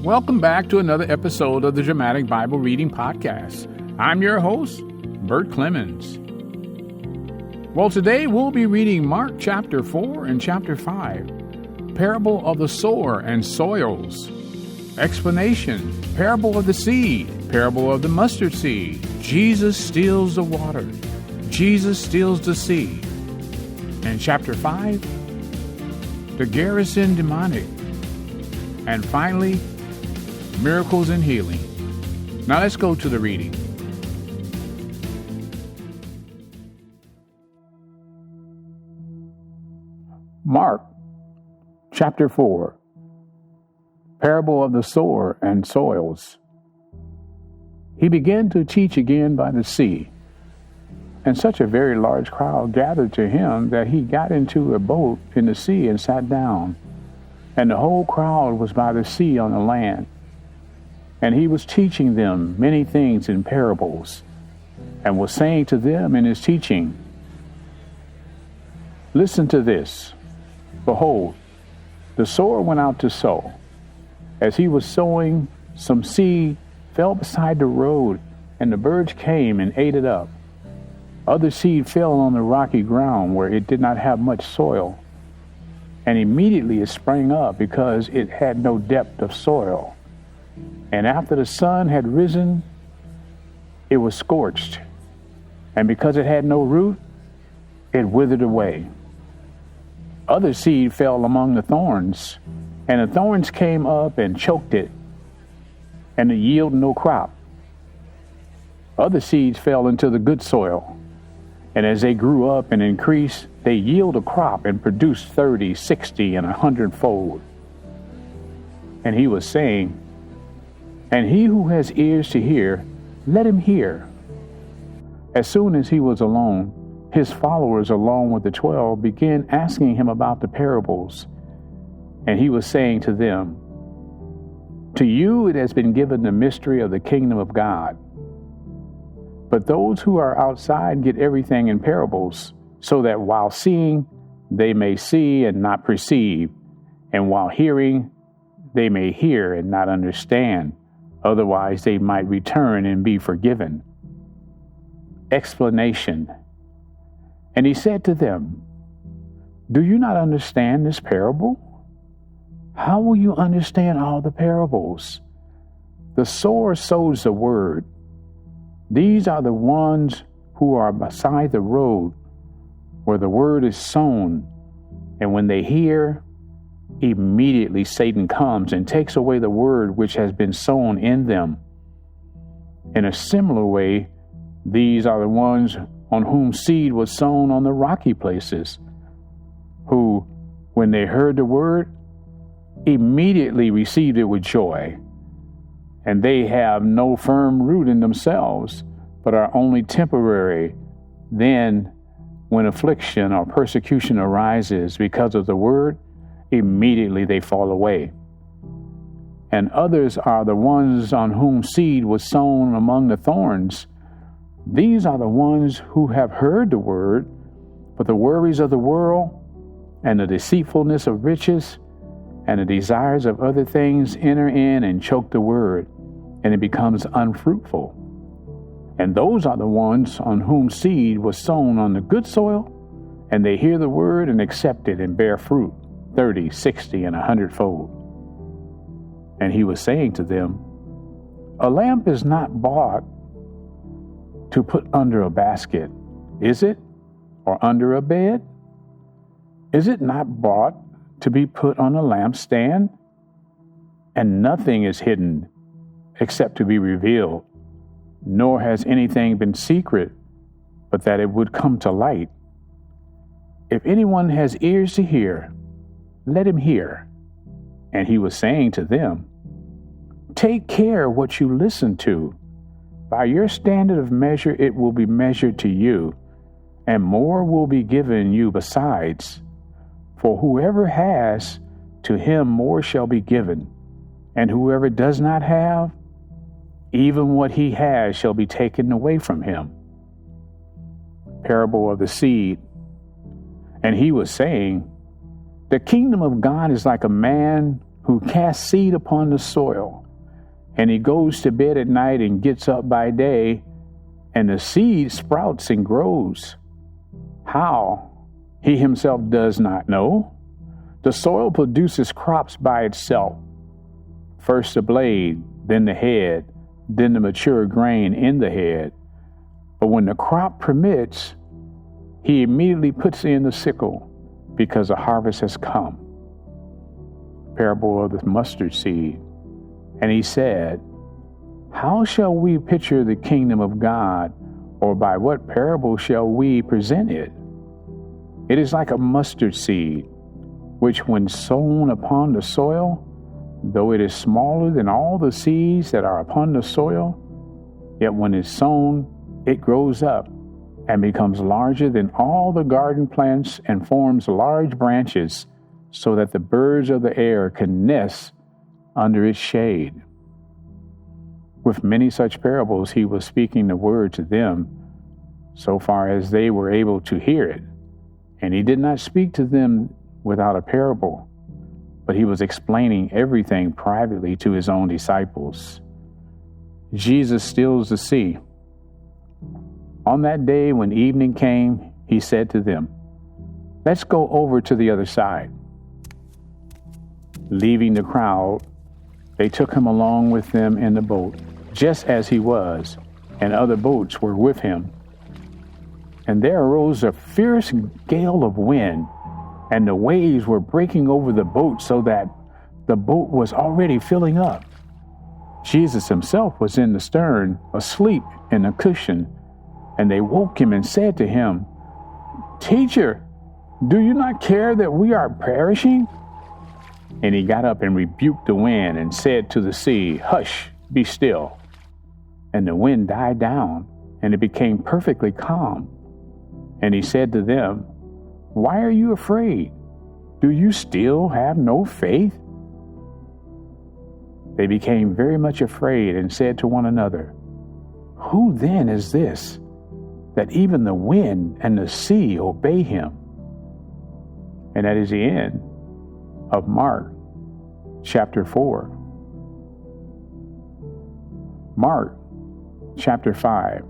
Welcome back to another episode of the Dramatic Bible Reading Podcast. I'm your host, Bert Clemens. Well, today we'll be reading Mark chapter 4 and chapter 5, Parable of the Sower and Soils, Explanation, Parable of the Seed, Parable of the Mustard Seed, Jesus steals the water, Jesus steals the seed, and chapter 5, the Gerasene demonic, and finally, miracles and healing. Now let's go to the reading. Mark chapter 4, Parable of the Sower and Soils. He began to teach again by the sea, and such a very large crowd gathered to him that he got into a boat in the sea and sat down, and the whole crowd was by the sea on the land. And he was teaching them many things in parables, and was saying to them in his teaching, "Listen to this. Behold, the sower went out to sow. As he was sowing, some seed fell beside the road, and the birds came and ate it up. Other seed fell on the rocky ground where it did not have much soil, and immediately it sprang up because it had no depth of soil. And after the sun had risen, it was scorched, and because it had no root, it withered away. Other seed fell among the thorns, and the thorns came up and choked it, and it yielded no crop. Other seeds fell into the good soil, and as they grew up and increased, they yield a crop and produced 30, 60, and 100-fold. And he was saying, and he who has ears to hear, let him hear. As soon as he was alone, his followers, along with the 12, began asking him about the parables. And he was saying to them, to you it has been given the mystery of the kingdom of God. But those who are outside get everything in parables, so that while seeing, they may see and not perceive, and while hearing, they may hear and not understand. Otherwise, they might return and be forgiven. Explanation. And he said to them, do you not understand this parable? How will you understand all the parables? The sower sows the word. These are the ones who are beside the road, where the word is sown. And when they hear, immediately Satan comes and takes away the word which has been sown in them. In a similar way, these are the ones on whom seed was sown on the rocky places, who, when they heard the word, immediately received it with joy. And they have no firm root in themselves, but are only temporary. Then, when affliction or persecution arises because of the word, immediately they fall away. And others are the ones on whom seed was sown among the thorns. These are the ones who have heard the word, but the worries of the world and the deceitfulness of riches and the desires of other things enter in and choke the word, and it becomes unfruitful. And those are the ones on whom seed was sown on the good soil, and they hear the word and accept it and bear fruit, 30, 60, and 100-fold. And he was saying to them, a lamp is not bought to put under a basket, is it? Or under a bed? Is it not bought to be put on a lampstand? And nothing is hidden except to be revealed, nor has anything been secret, but that it would come to light. If anyone has ears to hear, let him hear. And he was saying to them, take care what you listen to. By your standard of measure it will be measured to you, and more will be given you besides. For whoever has, to him more shall be given, and whoever does not have, even what he has shall be taken away from him. Parable of the seed. And he was saying, the kingdom of God is like a man who casts seed upon the soil, and he goes to bed at night and gets up by day, and the seed sprouts and grows. How? He himself does not know. The soil produces crops by itself. First the blade, then the head, then the mature grain in the head. But when the crop permits, he immediately puts in the sickle, because the harvest has come. Parable of the mustard seed. And he said, how shall we picture the kingdom of God, or by what parable shall we present it? It is like a mustard seed, which when sown upon the soil, though it is smaller than all the seeds that are upon the soil, yet when it's sown, it grows up and becomes larger than all the garden plants and forms large branches, so that the birds of the air can nest under its shade. With many such parables, he was speaking the word to them, so far as they were able to hear it. And he did not speak to them without a parable, but he was explaining everything privately to his own disciples. Jesus stills the sea. On that day when evening came, he said to them, let's go over to the other side. Leaving the crowd, they took him along with them in the boat, just as he was, and other boats were with him. And there arose a fierce gale of wind, and the waves were breaking over the boat so that the boat was already filling up. Jesus himself was in the stern, asleep in a cushion, and they woke him and said to him, Teacher, do you not care that we are perishing? And he got up and rebuked the wind and said to the sea, Hush, be still. And the wind died down, and it became perfectly calm. And he said to them, Why are you afraid? Do you still have no faith? They became very much afraid and said to one another, Who then is this, that even the wind and the sea obey him? And that is the end of Mark chapter 4. Mark chapter 5.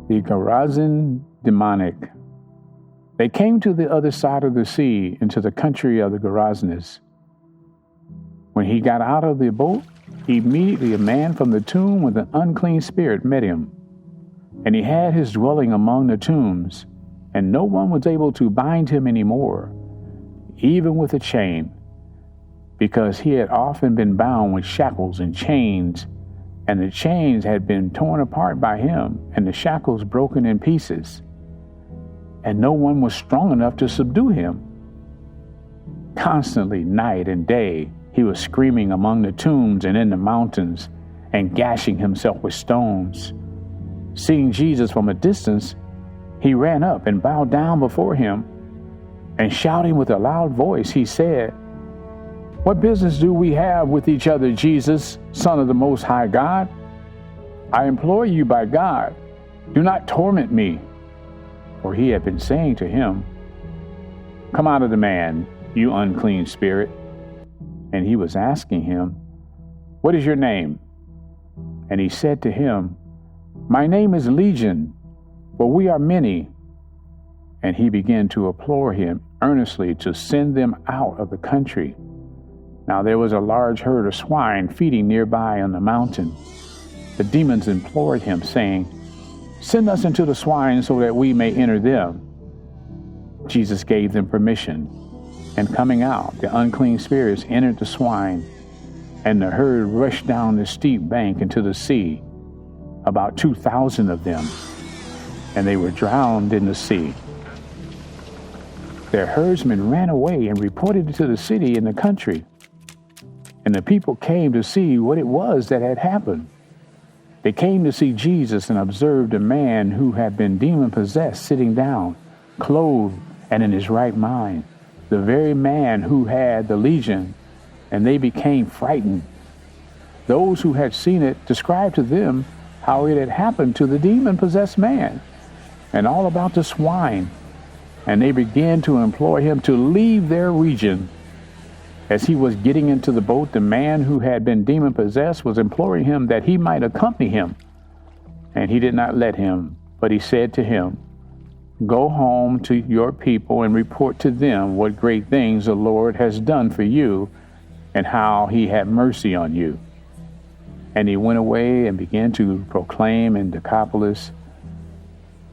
The Gerasene demonic. They came to the other side of the sea, into the country of the Gerasenes. When he got out of the boat, immediately a man from the tomb with an unclean spirit met him. And he had his dwelling among the tombs, and no one was able to bind him any more, even with a chain, because he had often been bound with shackles and chains, and the chains had been torn apart by him, and the shackles broken in pieces. And no one was strong enough to subdue him. Constantly, night and day, he was screaming among the tombs and in the mountains, and gashing himself with stones. Seeing Jesus from a distance, he ran up and bowed down before him, and shouting with a loud voice, he said, What business do we have with each other, Jesus, Son of the Most High God? I implore you by God, do not torment me. For he had been saying to him, Come out of the man, you unclean spirit. And he was asking him, What is your name? And he said to him, My name is Legion, for we are many. And he began to implore him earnestly to send them out of the country. Now there was a large herd of swine feeding nearby on the mountain. The demons implored him, saying, Send us into the swine so that we may enter them. Jesus gave them permission, and coming out, the unclean spirits entered the swine, and the herd rushed down the steep bank into the sea, about 2,000 of them, and they were drowned in the sea. Their herdsmen ran away and reported it to the city and the country, and the people came to see what it was that had happened. They came to see Jesus and observed a man who had been demon-possessed sitting down, clothed and in his right mind, the very man who had the legion, and they became frightened. Those who had seen it described to them how it had happened to the demon-possessed man, and all about the swine, and they began to implore him to leave their region. As he was getting into the boat, the man who had been demon-possessed was imploring him that he might accompany him. And he did not let him, but he said to him, "Go home to your people and report to them what great things the Lord has done for you and how he had mercy on you." And he went away and began to proclaim in Decapolis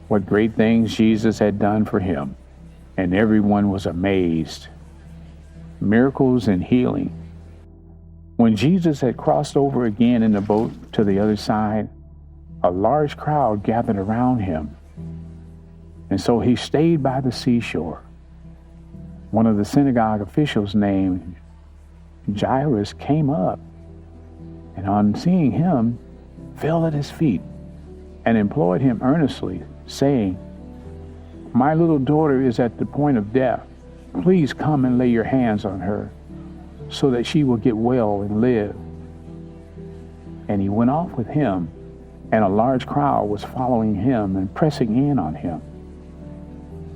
what great things Jesus had done for him. And everyone was amazed. Miracles and healing. When Jesus had crossed over again in the boat to the other side, a large crowd gathered around him. And so he stayed by the seashore. One of the synagogue officials named Jairus came up, and on seeing him, fell at his feet and implored him earnestly, saying, "My little daughter is at the point of death. Please come and lay your hands on her, so that she will get well and live." And he went off with him, and a large crowd was following him and pressing in on him.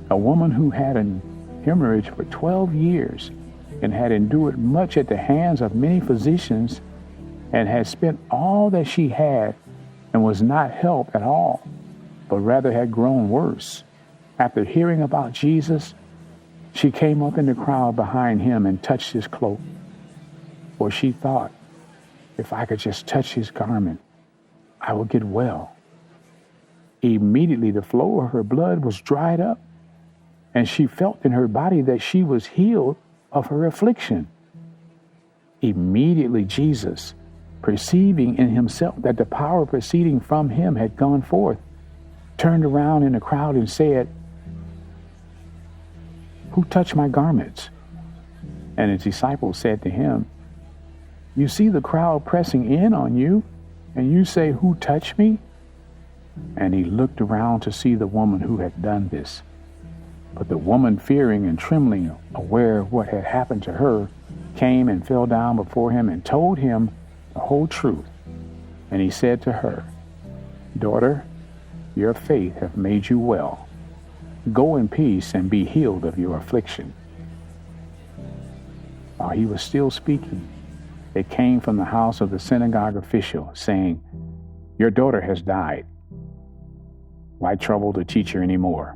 A woman who had an hemorrhage for 12 years and had endured much at the hands of many physicians and had spent all that she had and was not helped at all, but rather had grown worse. After hearing about Jesus, she came up in the crowd behind him and touched his cloak, for she thought, "If I could just touch his garment, I will get well." Immediately the flow of her blood was dried up, and she felt in her body that she was healed of her affliction. Immediately Jesus, perceiving in himself that the power proceeding from him had gone forth, turned around in the crowd and said, "Who touched my garments?" And his disciples said to him, "You see the crowd pressing in on you, and you say, 'Who touched me?'" And he looked around to see the woman who had done this. But the woman, fearing and trembling, aware of what had happened to her, came and fell down before him and told him the whole truth. And he said to her, "Daughter, your faith hath made you well. Go in peace and be healed of your affliction." While he was still speaking, they came from the house of the synagogue official, saying, "Your daughter has died. Why trouble the teacher anymore?"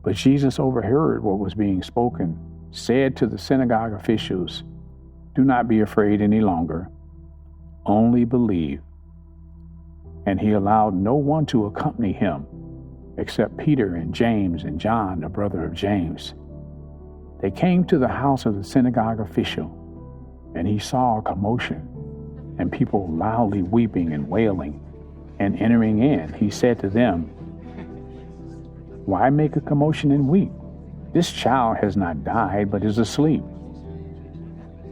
But Jesus overheard what was being spoken, said to the synagogue officials, "Do not be afraid any longer. Only believe." And he allowed no one to accompany him, except Peter and James and John, the brother of James. They came to the house of the synagogue official, and he saw a commotion, and people loudly weeping and wailing. And entering in, he said to them, "Why make a commotion and weep? This child has not died, but is asleep."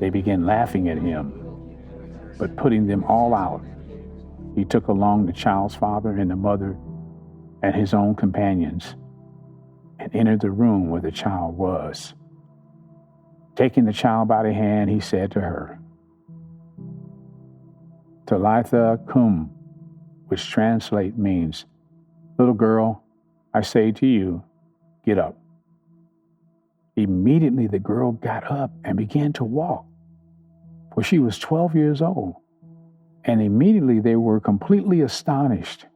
They began laughing at him, but putting them all out, he took along the child's father and the mother and his own companions, and entered the room where the child was. Taking the child by the hand, he said to her, "Talitha cum," which translate means, "Little girl, I say to you, get up." Immediately the girl got up and began to walk, for she was 12 years old. And immediately they were completely astonished.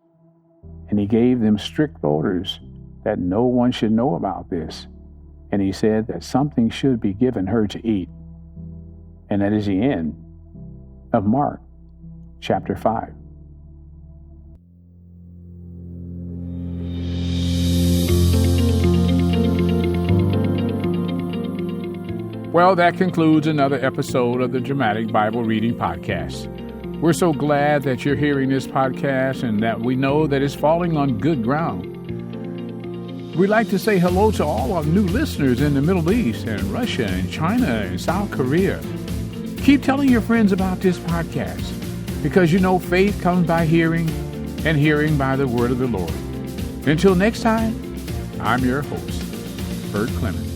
And he gave them strict orders that no one should know about this. And he said that something should be given her to eat. And that is the end of Mark chapter 5. Well, that concludes another episode of the Dramatic Bible Reading Podcast. We're so glad that you're hearing this podcast and that we know that it's falling on good ground. We'd like to say hello to all our new listeners in the Middle East and Russia and China and South Korea. Keep telling your friends about this podcast, because you know faith comes by hearing, and hearing by the word of the Lord. Until next time, I'm your host, Bert Clemens.